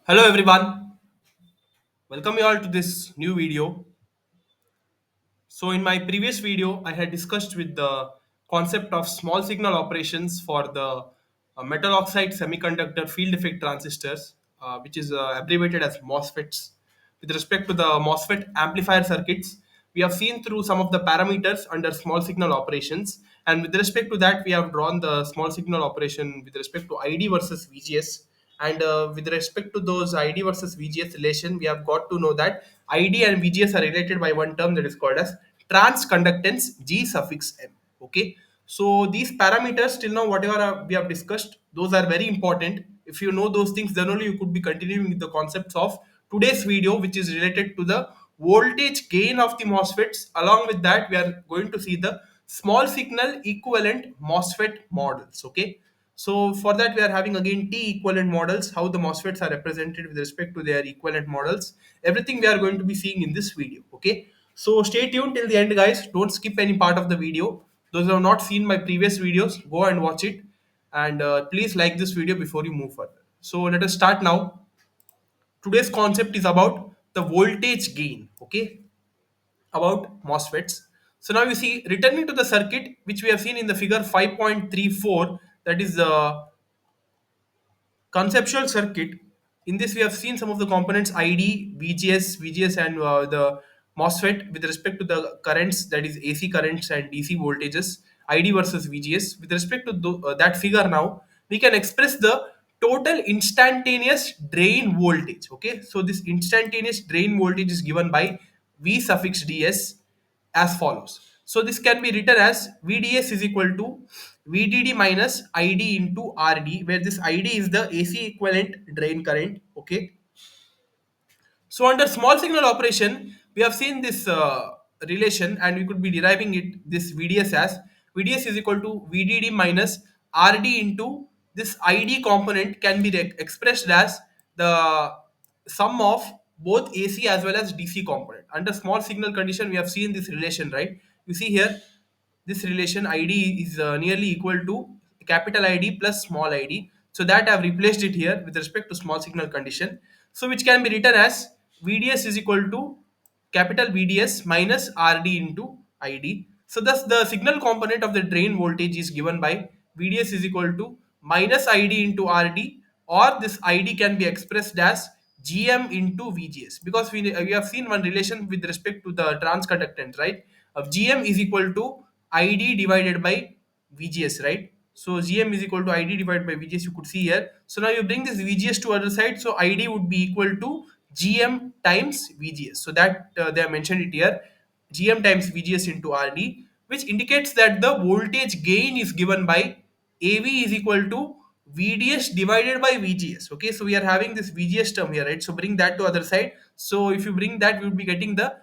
Hello everyone, welcome you all to this new video. So in my previous video, I had discussed with the concept of small signal operations for the metal oxide semiconductor field effect transistors, which is abbreviated as MOSFETs. With respect to the MOSFET amplifier circuits, we have seen through some of the parameters under small signal operations, and with respect to that, we have drawn the small signal operation with respect to ID versus VGS. And with respect to those ID versus VGS relation, we have got to know that ID and VGS are related by one term that is called as transconductance G suffix M. Okay, so these parameters till now, whatever we have discussed, those are very important. If you know those things, then only you could be continuing with the concepts of today's video, which is related to the voltage gain of the MOSFETs. Along with that, we are going to see the small signal equivalent MOSFET models. Okay, so for that, we are having again T equivalent models, how the MOSFETs are represented with respect to their equivalent models. Everything we are going to be seeing in this video. Okay, so stay tuned till the end, guys. Don't skip any part of the video. Those who have not seen my previous videos, go and watch it. And please like this video before you move further. So let us start now. Today's concept is about the voltage gain. Okay, about MOSFETs. So now you see, returning to the circuit which we have seen in the figure 5.34, that is the conceptual circuit. In this we have seen some of the components id vgs and the MOSFET with respect to the currents, that is AC currents and DC voltages, id versus vgs. With respect to that figure, now we can express the total instantaneous drain voltage. Okay, so this instantaneous drain voltage is given by v suffix ds as follows. So this can be written as VDS is equal to VDD minus ID into RD, where this ID is the AC equivalent drain current. Okay. So under small signal operation, we have seen this relation, and we could be deriving it this VDS as VDS is equal to VDD minus RD into this ID component can be expressed as the sum of both AC as well as DC component. Under small signal condition, we have seen this relation, right? You see here, this relation id is nearly equal to capital id plus small id, so that I've replaced it here with respect to small signal condition, so which can be written as vds is equal to capital vds minus rd into id. So thus the signal component of the drain voltage is given by vds is equal to minus id into rd, or this id can be expressed as gm into vgs, because we have seen one relation with respect to the transconductance, right, of gm is equal to id divided by vgs, right? So gm is equal to id divided by vgs, you could see here. So now you bring this vgs to other side, so id would be equal to gm times vgs, so that they have mentioned it here, gm times vgs into rd, which indicates that the voltage gain is given by av is equal to vds divided by vgs. Okay, so we are having this vgs term here, right? So bring that to other side. So if you bring that, we would be getting the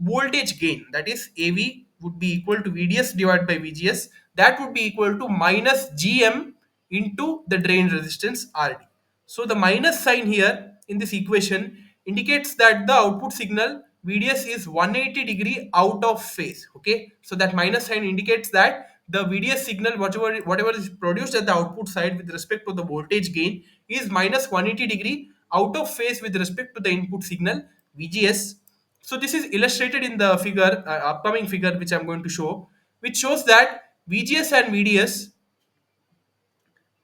voltage gain, that is av would be equal to vds divided by vgs, that would be equal to minus gm into the drain resistance rd. So the minus sign here in this equation indicates that the output signal vds is 180-degree out of phase. Okay, so that minus sign indicates that the vds signal, whatever is produced at the output side with respect to the voltage gain, is minus 180-degree out of phase with respect to the input signal vgs. So this is illustrated in the figure, upcoming figure, which I'm going to show, which shows that VGS and VDS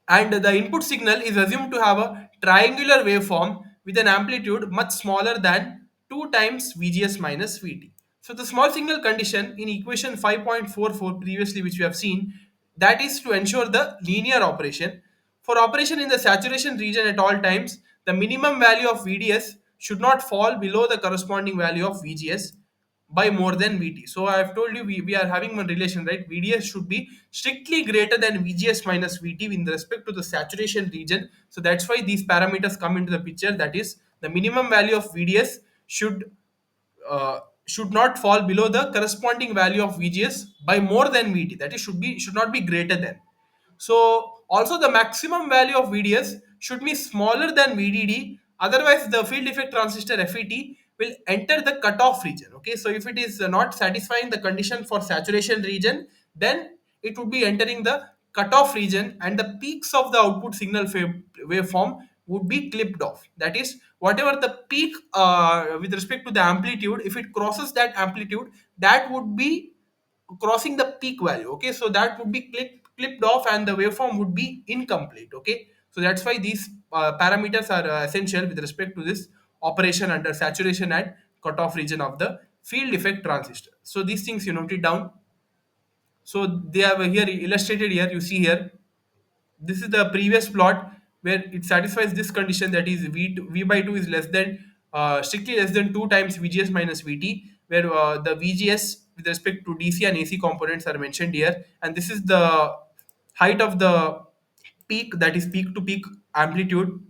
and the input signal is assumed to have a triangular waveform with an amplitude much smaller than 2 times VGS minus VT. So the small signal condition in equation 5.44 previously, which we have seen, that is to ensure the linear operation. For operation in the saturation region at all times, the minimum value of VDS should not fall below the corresponding value of VGS by more than VT. So I have told you, we are having one relation, right? VDS should be strictly greater than VGS minus VT with respect to the saturation region. So that's why these parameters come into the picture. That is, the minimum value of VDS should not fall below the corresponding value of VGS by more than VT. That is, should not be greater than. So also the maximum value of VDS should be smaller than VDD. Otherwise, the field effect transistor FET will enter the cutoff region. Okay, so if it is not satisfying the condition for saturation region, then it would be entering the cutoff region, and the peaks of the output signal waveform would be clipped off. That is, whatever the peak with respect to the amplitude, if it crosses that amplitude, that would be crossing the peak value. Okay, so that would be clipped off and the waveform would be incomplete. Okay, so that's why these parameters are essential with respect to this operation under saturation and cutoff region of the field effect transistor. So these things you note it down. So they are here illustrated here. You see here, this is the previous plot where it satisfies this condition, that is v by 2 is less than strictly less than 2 times vgs minus vt, where the vgs with respect to dc and ac components are mentioned here, and this is the height of the peak, that is peak to peak amplitude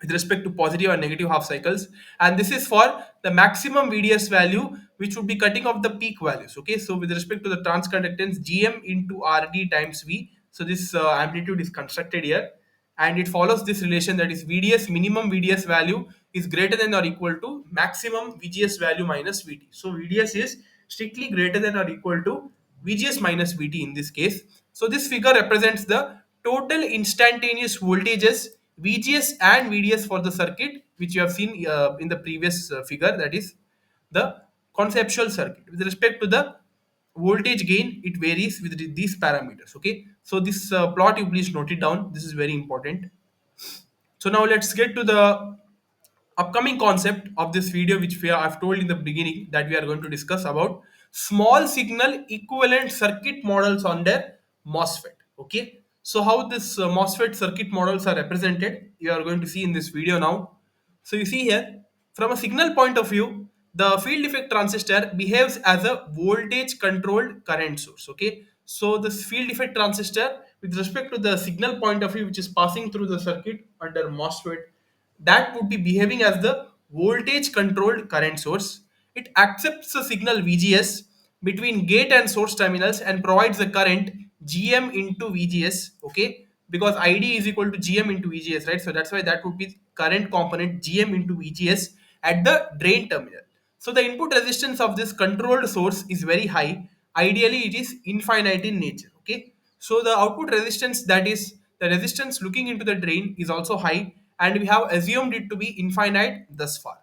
with respect to positive and negative half cycles, and this is for the maximum vds value, which would be cutting off the peak values. Okay, so with respect to the transconductance, gm into rd times v, so this amplitude is constructed here, and it follows this relation, that is vds minimum vds value is greater than or equal to maximum vgs value minus vt. So vds is strictly greater than or equal to vgs minus vt in this case. So this figure represents the total instantaneous voltages vgs and vds for the circuit, which you have seen in the previous figure, that is the conceptual circuit. With respect to the voltage gain, it varies with these parameters. Okay, so this plot, you please note it down, this is very important. So now let's get to the upcoming concept of this video, which I've told in the beginning, that we are going to discuss about small signal equivalent circuit models on their MOSFET. Okay, so how this MOSFET circuit models are represented, you are going to see in this video now. So you see here, from a signal point of view, the field effect transistor behaves as a voltage controlled current source. Okay, so this field effect transistor, with respect to the signal point of view, which is passing through the circuit under MOSFET, that would be behaving as the voltage controlled current source. It accepts the signal VGS between gate and source terminals and provides the current GM into VGS. Okay, because ID is equal to GM into VGS, right? So that's why that would be current component GM into VGS at the drain terminal. So the input resistance of this controlled source is very high. Ideally, it is infinite in nature. Okay, so the output resistance, that is the resistance looking into the drain, is also high, and we have assumed it to be infinite thus far.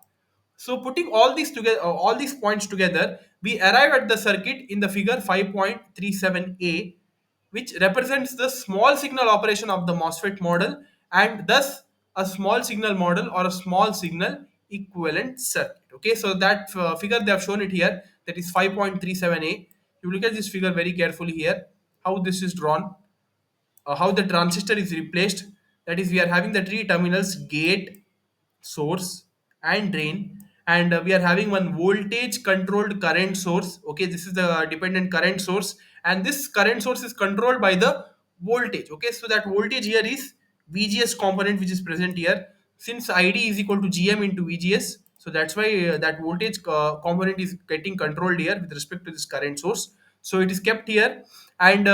So putting all these together, all these points together, we arrive at the circuit in the figure 5.37a, which represents the small signal operation of the MOSFET model, and thus a small signal model or a small signal equivalent circuit. Okay, so that figure they have shown it here, that is 5.37a. You look at this figure very carefully here, how this is drawn, how the transistor is replaced. That is, we are having the three terminals, gate, source and drain, and we are having one voltage controlled current source. Okay, this is the dependent current source, and this current source is controlled by the voltage. Okay, so that voltage here is vgs component, which is present here. Since id is equal to gm into vgs, so that's why that voltage component is getting controlled here with respect to this current source. So it is kept here, and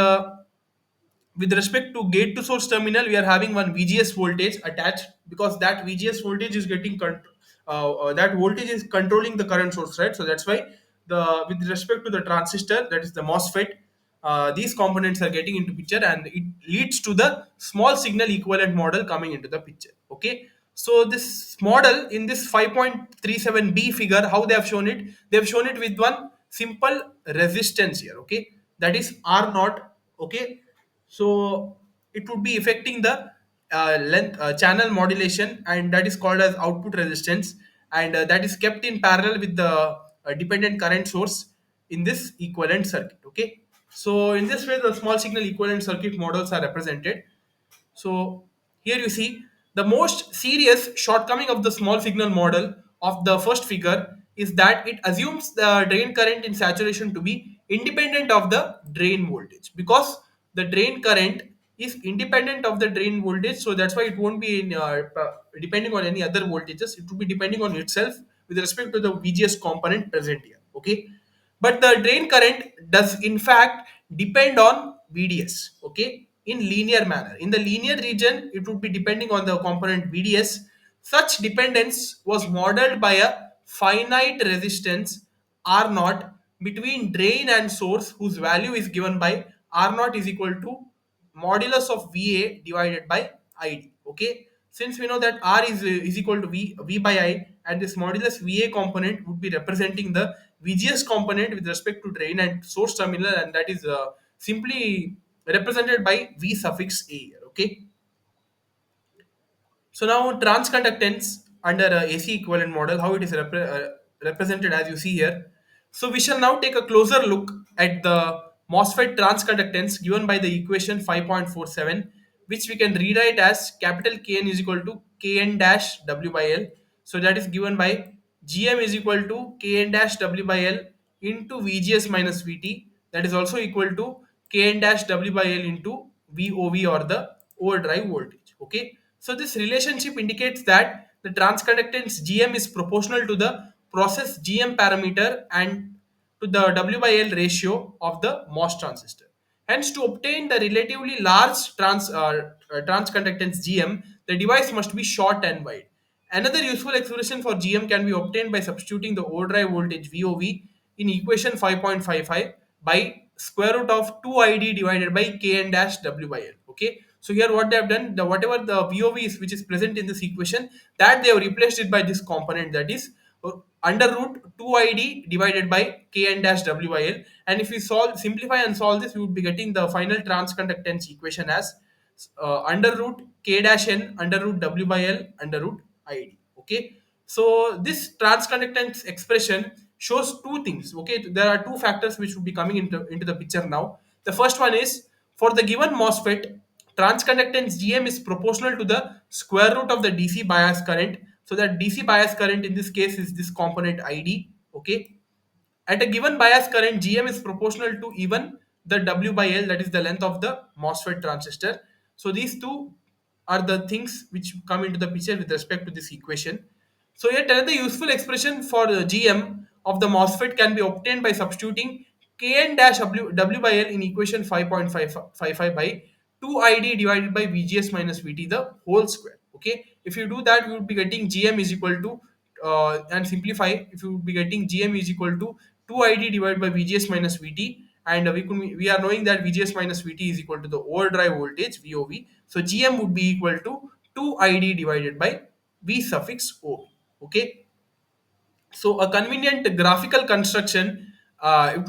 with respect to gate to source terminal, we are having one vgs voltage attached, because that vgs voltage is getting that voltage is controlling the current source, right? So that's why the with respect to the transistor, that is the MOSFET, these components are getting into picture, and it leads to the small signal equivalent model coming into the picture. Okay, so this model in this 5.37b figure, how they have shown it, they have shown it with one simple resistance here. Okay, that is r naught. Okay, so it would be affecting the length channel modulation, and that is called as output resistance, and that is kept in parallel with the dependent current source in this equivalent circuit. Okay, so in this way the small signal equivalent circuit models are represented. So here you see the most serious shortcoming of the small signal model of the first figure is that it assumes the drain current in saturation to be independent of the drain voltage, because the drain current is independent of the drain voltage. So that's why it won't be depending on any other voltages, it will be depending on itself with respect to the vgs component present here. Okay, but the drain current does in fact depend on vds. Okay, in linear manner, in the linear region it would be depending on the component vds. Such dependence was modeled by a finite resistance r naught between drain and source, whose value is given by r naught is equal to modulus of va divided by id. Okay, Since we know that R is equal to V by I, and this modulus VA component would be representing the VGS component with respect to drain and source terminal, and that is simply represented by V suffix A here. Okay. So now transconductance under a AC equivalent model, how it is represented as you see here. So we shall now take a closer look at the MOSFET transconductance given by the equation 5.47, which we can rewrite as capital Kn is equal to Kn dash W by L. So that is given by Gm is equal to Kn dash W by L into VGS minus VT. That is also equal to Kn dash W by L into VOV, or the overdrive voltage. Okay. So this relationship indicates that the transconductance Gm is proportional to the process Gm parameter and to the W by L ratio of the MOS transistor. Hence, to obtain the relatively large transconductance Gm, the device must be short and wide. Another useful expression for Gm can be obtained by substituting the overdrive voltage VOV in equation 5.55 by square root of 2ID divided by Kn dash W by L. Okay. So here what they have done, the whatever the VOV is which is present in this equation, that they have replaced it by this component, that is under root 2ID divided by Kn dash W by L. And if we simplify and solve this, we would be getting the final transconductance equation as under root K dash N under root W by L under root ID. Okay. So this transconductance expression shows two things. Okay. There are two factors which would be coming into the picture now. The first one is, for the given MOSFET, transconductance Gm is proportional to the square root of the DC bias current. So that DC bias current in this case is this component ID. Okay. At a given bias current, Gm is proportional to even the W by L, that is the length of the MOSFET transistor. So these two are the things which come into the picture with respect to this equation. So yet another useful expression for the Gm of the MOSFET can be obtained by substituting Kn dash W by L in equation 5.55 by 2ID divided by VGS minus VT the whole square. Okay. If you do that, you would be getting Gm is equal to and simplify, if you would be getting Gm is equal to 2ID divided by VGS minus VT, and we are knowing that VGS minus VT is equal to the overdrive voltage VOV. So Gm would be equal to 2ID divided by V suffix O. Okay. So a convenient graphical construction,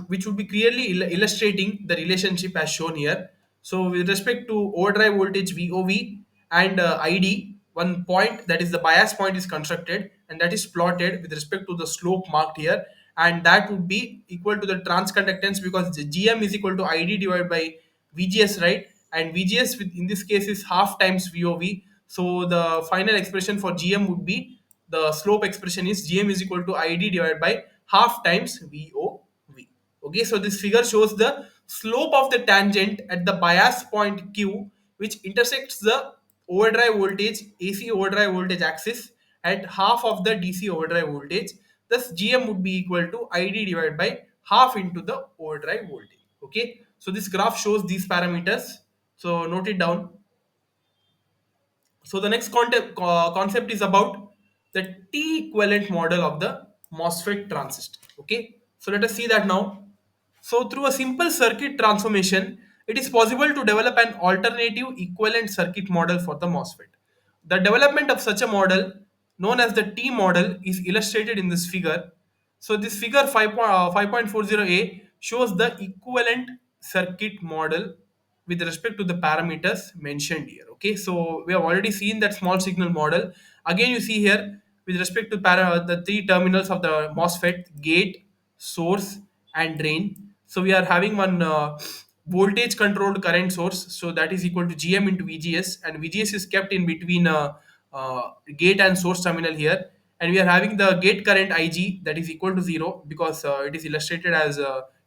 which would be clearly illustrating the relationship as shown here. So with respect to overdrive voltage VOV and ID, one point, that is the bias point, is constructed, and that is plotted with respect to the slope marked here, and that would be equal to the transconductance, because the Gm is equal to ID divided by VGS, right? And VGS in this case is half times VOV. So the final expression for Gm would be, the slope expression is Gm is equal to ID divided by half times VOV. Okay, so this figure shows the slope of the tangent at the bias point Q, which intersects the overdrive voltage, AC overdrive voltage axis at half of the DC overdrive voltage. Thus, Gm would be equal to ID divided by half into the overdrive voltage. Okay, so this graph shows these parameters. So note it down. So the next concept is about the T equivalent model of the MOSFET transistor. Okay, so let us see that now. So through a simple circuit transformation, it is possible to develop an alternative equivalent circuit model for the MOSFET. The development of such a model, known as the T model, is illustrated in this figure. So this figure 5.40a shows the equivalent circuit model with respect to the parameters mentioned here. Okay, so we have already seen that small signal model. Again, you see here with respect to the three terminals of the MOSFET: gate, source, and drain. So we are having one voltage controlled current source. So that is equal to Gm into VGS, and VGS is kept in between gate and source terminal here. And we are having the gate current Ig, that is equal to 0, because it is illustrated as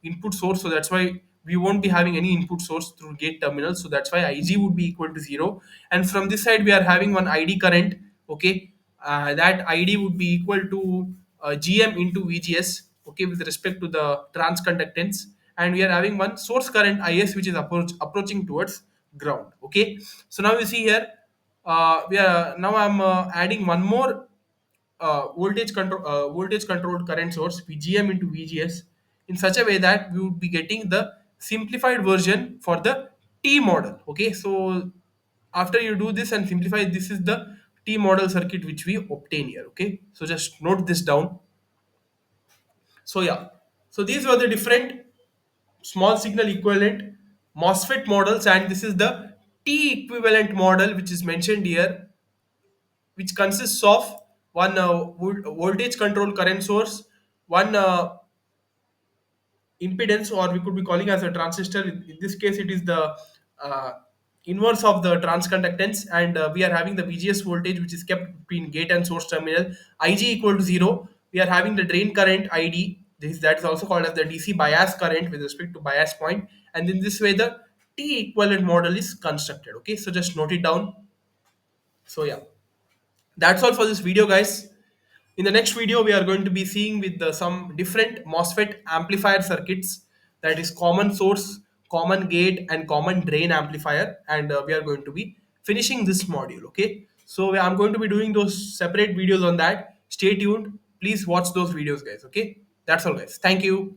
input source. So that's why we won't be having any input source through gate terminal. So that's why Ig would be equal to 0. And from this side, we are having one ID current. Okay, that ID would be equal to Gm into VGS. Okay, with respect to the transconductance, and we are having one source current Is, which is approaching towards ground. Okay, so now you see here, we are now I'm adding one more voltage controlled current source VGM into VGS in such a way that we would be getting the simplified version for the T model. Okay, so after you do this and simplify, this is the T model circuit which we obtain here. Okay, so just note this down. So yeah, so these were the different small signal equivalent MOSFET models, and this is the T equivalent model which is mentioned here, which consists of one voltage control current source, one impedance, or we could be calling as a transistor. In this case it is the uh, inverse of the transconductance, and we are having the VGS voltage which is kept between gate and source terminal, Ig equal to 0. We are having the drain current Id, that is also called as the DC bias current with respect to bias point, and in this way the T equivalent model is constructed. Okay, so just note it down. So yeah, that's all for this video, guys. In the next video, we are going to be seeing with some different MOSFET amplifier circuits, that is common source, common gate, and common drain amplifier, and we are going to be finishing this module. Okay, so I'm going to be doing those separate videos on that. Stay tuned. Please watch those videos, guys. Okay, that's all, guys. Thank you.